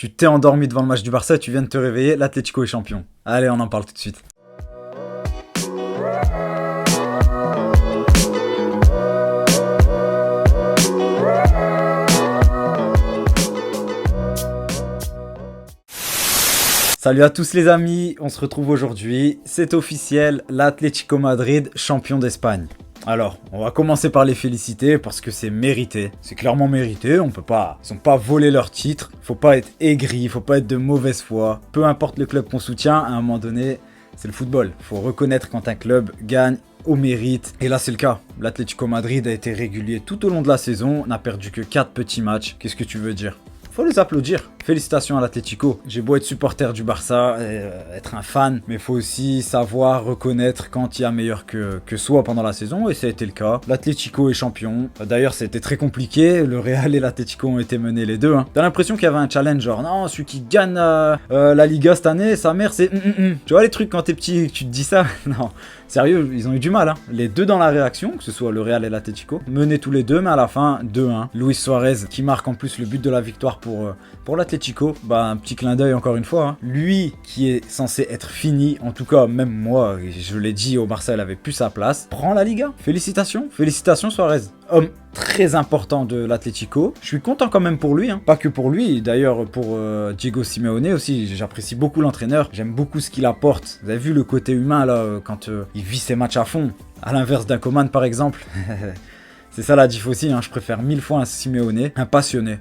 Tu t'es endormi devant le match du Barça, tu viens de te réveiller, l'Atlético est champion. Allez, on en parle tout de suite. Salut à tous les amis, on se retrouve aujourd'hui, c'est officiel, l'Atlético Madrid, champion d'Espagne. Alors, on va commencer par les féliciter parce que c'est mérité, c'est clairement mérité, ils ont pas volé leur titre, faut pas être aigri, faut pas être de mauvaise foi, peu importe le club qu'on soutient, à un moment donné, c'est le football, faut reconnaître quand un club gagne au mérite, et là c'est le cas. L'Atlético Madrid a été régulier tout au long de la saison, n'a perdu que 4 petits matchs, qu'est-ce que tu veux dire ? Faut les applaudir. Félicitations à l'Atlético. J'ai beau être supporter du Barça, être un fan, mais il faut aussi savoir reconnaître quand il y a meilleur que soi pendant la saison, et ça a été le cas. L'Atlético est champion. D'ailleurs, c'était très compliqué. Le Real et l'Atlético ont été menés les deux. T'as l'impression qu'il y avait un challenge, genre non, celui qui gagne la Liga cette année, sa mère, c'est... Tu vois les trucs quand t'es petit, tu te dis ça. Non, sérieux, ils ont eu du mal. Les deux dans la réaction, que ce soit le Real et l'Atlético, menés tous les deux, mais à la fin, 2-1. Luis Suarez qui marque en plus le but de la victoire pour l'Atlético, un petit clin d'œil encore une fois. Lui qui est censé être fini, en tout cas même moi, je l'ai dit, au Barça il avait plus sa place, prend la Liga. Félicitations Suarez. Homme très important de l'Atlético. Je suis content quand même pour lui, pas que pour lui, d'ailleurs pour Diego Simeone aussi. J'apprécie beaucoup l'entraîneur, j'aime beaucoup ce qu'il apporte. Vous avez vu le côté humain là, quand il vit ses matchs à fond, à l'inverse d'un Coman par exemple. C'est ça la diff aussi, je préfère 1000 fois un Simeone, un passionné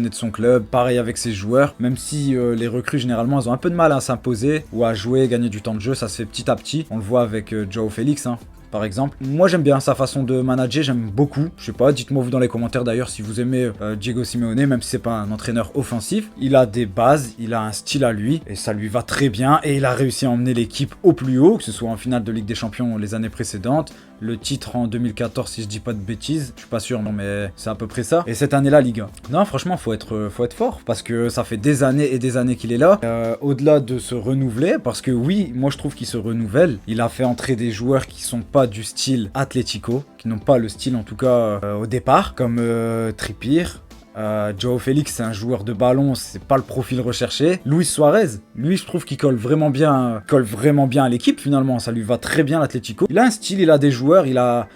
de son club, pareil avec ses joueurs, même si les recrues généralement elles ont un peu de mal à s'imposer ou à jouer, gagner du temps de jeu, ça se fait petit à petit, on le voit avec Joao Félix, par exemple. Moi j'aime bien sa façon de manager, j'aime beaucoup, je sais pas, dites-moi vous dans les commentaires d'ailleurs si vous aimez Diego Simeone, même si c'est pas un entraîneur offensif, il a des bases, il a un style à lui, et ça lui va très bien, et il a réussi à emmener l'équipe au plus haut, que ce soit en finale de Ligue des Champions les années précédentes, le titre en 2014 si je dis pas de bêtises, je suis pas sûr non mais c'est à peu près ça, et cette année la Liga. Non franchement faut être fort, parce que ça fait des années et des années qu'il est là, au-delà de se renouveler, parce que oui, moi je trouve qu'il se renouvelle, il a fait entrer des joueurs qui sont pas du style Atlético, qui n'ont pas le style en tout cas au départ, comme Trippier. Joao Félix c'est un joueur de ballon, c'est pas le profil recherché. Luis Suarez, lui je trouve qu'il colle vraiment bien à l'équipe finalement, ça lui va très bien l'Atlético. Il a un style, il a des joueurs, il a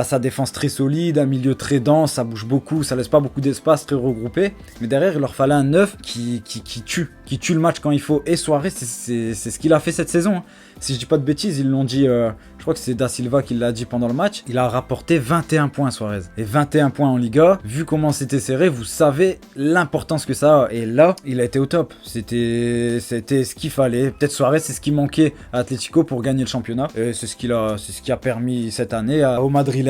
sa défense très solide, un milieu très dense, ça bouge beaucoup, ça laisse pas beaucoup d'espace, très regroupé. Mais derrière, il leur fallait un neuf qui tue le match quand il faut. Et Suarez, c'est ce qu'il a fait cette saison. Si je dis pas de bêtises, ils l'ont dit, je crois que c'est Da Silva qui l'a dit pendant le match. Il a rapporté 21 points Suarez. Et 21 points en Liga, vu comment c'était serré, vous savez l'importance que ça a. Et là, il a été au top. C'était ce qu'il fallait. Peut-être Suarez, c'est ce qui manquait à Atlético pour gagner le championnat. Et c'est ce qui a permis cette année au Madrilène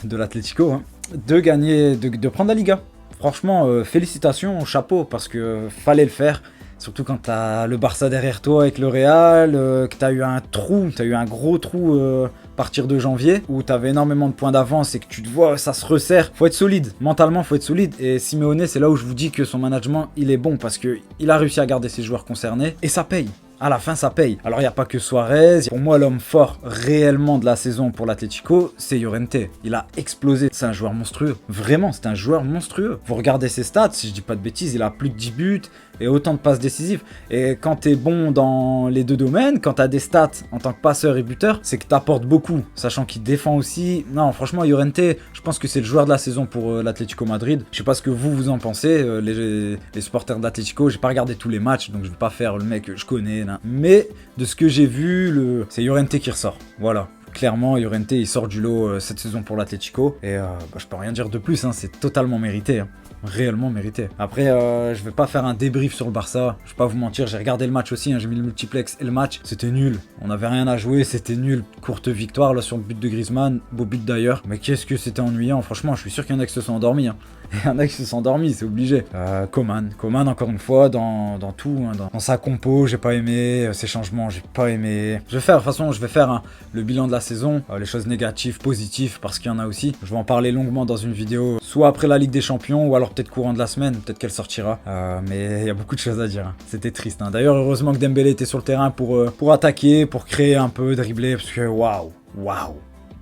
de l'Atlético de gagner, de prendre la Liga. Franchement, félicitations, chapeau, parce que fallait le faire. Surtout quand t'as le Barça derrière toi avec le Real, que t'as eu un gros trou à partir de janvier, où t'avais énormément de points d'avance et que tu te vois, ça se resserre. Faut être solide, mentalement faut être solide. Et Simeone, c'est là où je vous dis que son management, il est bon, parce qu'il a réussi à garder ses joueurs concernés, et ça paye. À la fin, ça paye. Alors, il n'y a pas que Suarez. Pour moi, l'homme fort réellement de la saison pour l'Atlético, c'est Llorente. Il a explosé. C'est un joueur monstrueux. Vraiment, c'est un joueur monstrueux. Vous regardez ses stats, si je dis pas de bêtises, il a plus de 10 buts et autant de passes décisives. Et quand t'es bon dans les deux domaines, quand t'as des stats en tant que passeur et buteur, c'est que t'apportes beaucoup. Sachant qu'il défend aussi. Non, franchement, Llorente, je pense que c'est le joueur de la saison pour l'Atlético Madrid. Je sais pas ce que vous en pensez, les supporters d'Atlético. J'ai pas regardé tous les matchs, donc je vais pas faire le mec que je connais. Mais de ce que j'ai vu, c'est Llorente qui ressort. Voilà. Clairement, Llorente, il sort du lot cette saison pour l'Atlético. Et je peux rien dire de plus, c'est totalement mérité. Réellement mérité. Après, je vais pas faire un débrief sur le Barça. Je vais pas vous mentir, j'ai regardé le match aussi. J'ai mis le multiplex et le match. C'était nul. On avait rien à jouer, c'était nul. Courte victoire là sur le but de Griezmann. Beau but d'ailleurs. Mais qu'est-ce que c'était ennuyant. Franchement, je suis sûr qu'il y en a qui se sont endormis. Il y en a qui se sont endormis, c'est obligé. Coman encore une fois, dans tout, dans sa compo, j'ai pas aimé, ses changements, j'ai pas aimé. De toute façon, je vais faire le bilan de la saison, les choses négatives, positives, parce qu'il y en a aussi. Je vais en parler longuement dans une vidéo, soit après la Ligue des Champions, ou alors peut-être courant de la semaine, peut-être qu'elle sortira. Mais il y a beaucoup de choses à dire. C'était triste. D'ailleurs, heureusement que Dembélé était sur le terrain pour attaquer, pour créer un peu, dribbler, parce que waouh.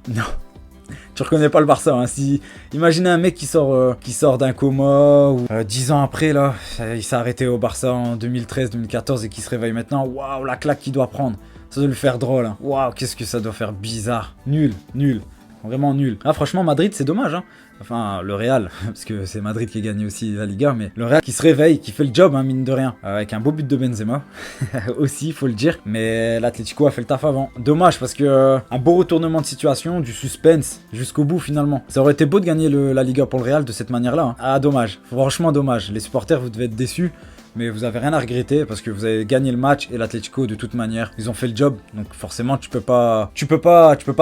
Non. Tu reconnais pas le Barça, hein. Si, imaginez un mec qui sort d'un coma, ou 10 ans après, là, il s'est arrêté au Barça en 2013-2014 et qui se réveille maintenant. Waouh, la claque qu'il doit prendre. Ça doit lui faire drôle, hein. Waouh, qu'est-ce que ça doit faire bizarre. Nul, nul. Vraiment nul. Ah, franchement, Madrid, c'est dommage, hein. Enfin, le Real, parce que c'est Madrid qui gagne aussi la Liga, mais le Real qui se réveille, qui fait le job, hein, mine de rien, avec un beau but de Benzema, aussi, faut le dire, mais l'Atlético a fait le taf avant. Dommage, parce que un beau retournement de situation, du suspense, jusqu'au bout finalement. Ça aurait été beau de gagner la Liga pour le Real de cette manière-là, hein. Ah, dommage, franchement dommage. Les supporters, vous devez être déçus. Mais vous avez rien à regretter parce que vous avez gagné le match et l'Atlético de toute manière, ils ont fait le job. Donc forcément, tu peux pas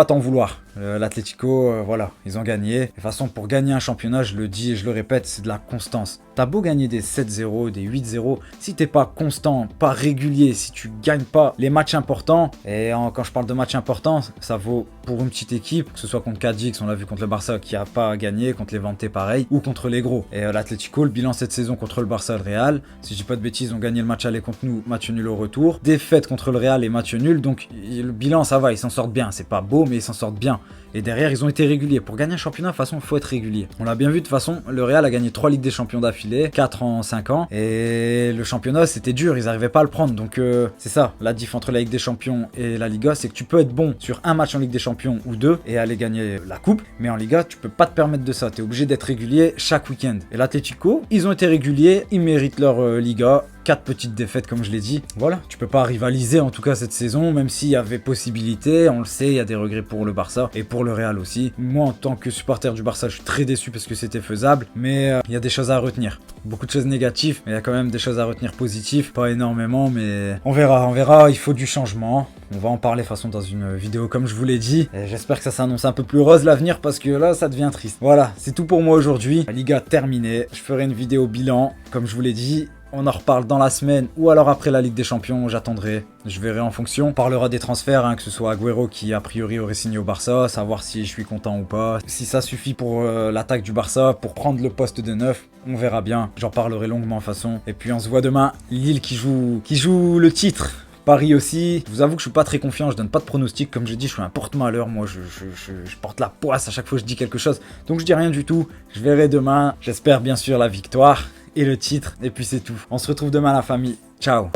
t'en vouloir. L'Atlético, voilà, ils ont gagné. De toute façon, pour gagner un championnat, je le dis et je le répète, c'est de la constance. T'as beau gagner des 7-0, des 8-0, si t'es pas constant, pas régulier, si tu gagnes pas les matchs importants, et quand je parle de matchs importants, ça vaut pour une petite équipe, que ce soit contre Cadix, on l'a vu contre le Barça qui a pas gagné, contre les Levante pareil, ou contre les gros. Et l'Atlético, le bilan cette saison contre le Barça et le Real, si je dis pas de bêtises, ils ont gagné le match aller contre nous, match nul au retour, défaite contre le Real et match nul, donc le bilan ça va, ils s'en sortent bien, c'est pas beau mais ils s'en sortent bien. Et derrière, ils ont été réguliers. Pour gagner un championnat, de toute façon, il faut être régulier. On l'a bien vu, de toute façon, le Real a gagné 3 Ligues des Champions d'affilée, 4 en 5 ans. Et le championnat, c'était dur, ils n'arrivaient pas à le prendre. Donc, c'est ça, la diff entre la Ligue des Champions et la Liga, c'est que tu peux être bon sur un match en Ligue des Champions ou deux et aller gagner la coupe. Mais en Liga, tu peux pas te permettre de ça. Tu es obligé d'être régulier chaque week-end. Et l'Atlético, ils ont été réguliers, ils méritent leur Liga. 4 petites défaites comme je l'ai dit. Voilà, tu peux pas rivaliser en tout cas cette saison, même s'il y avait possibilité, on le sait, il y a des regrets pour le Barça et pour le Real aussi. Moi en tant que supporter du Barça, je suis très déçu parce que c'était faisable, mais il y a des choses à retenir. Beaucoup de choses négatives, mais il y a quand même des choses à retenir positives. Pas énormément, mais on verra, il faut du changement. On va en parler de toute façon dans une vidéo comme je vous l'ai dit. Et j'espère que ça s'annonce un peu plus rose l'avenir parce que là ça devient triste. Voilà, c'est tout pour moi aujourd'hui. La Liga terminée. Je ferai une vidéo bilan, comme je vous l'ai dit. On en reparle dans la semaine ou alors après la Ligue des Champions, j'attendrai, je verrai en fonction. On parlera des transferts, hein, que ce soit Agüero qui a priori aurait signé au Barça, savoir si je suis content ou pas. Si ça suffit pour l'attaque du Barça, pour prendre le poste de 9, on verra bien. J'en parlerai longuement de toute façon. Et puis on se voit demain, Lille qui joue le titre. Paris aussi, je vous avoue que je suis pas très confiant, je donne pas de pronostic, comme je dis, je suis un porte-malheur, moi je porte la poisse à chaque fois que je dis quelque chose, donc je dis rien du tout, je verrai demain, j'espère bien sûr la victoire et le titre, et puis c'est tout. On se retrouve demain la famille, ciao.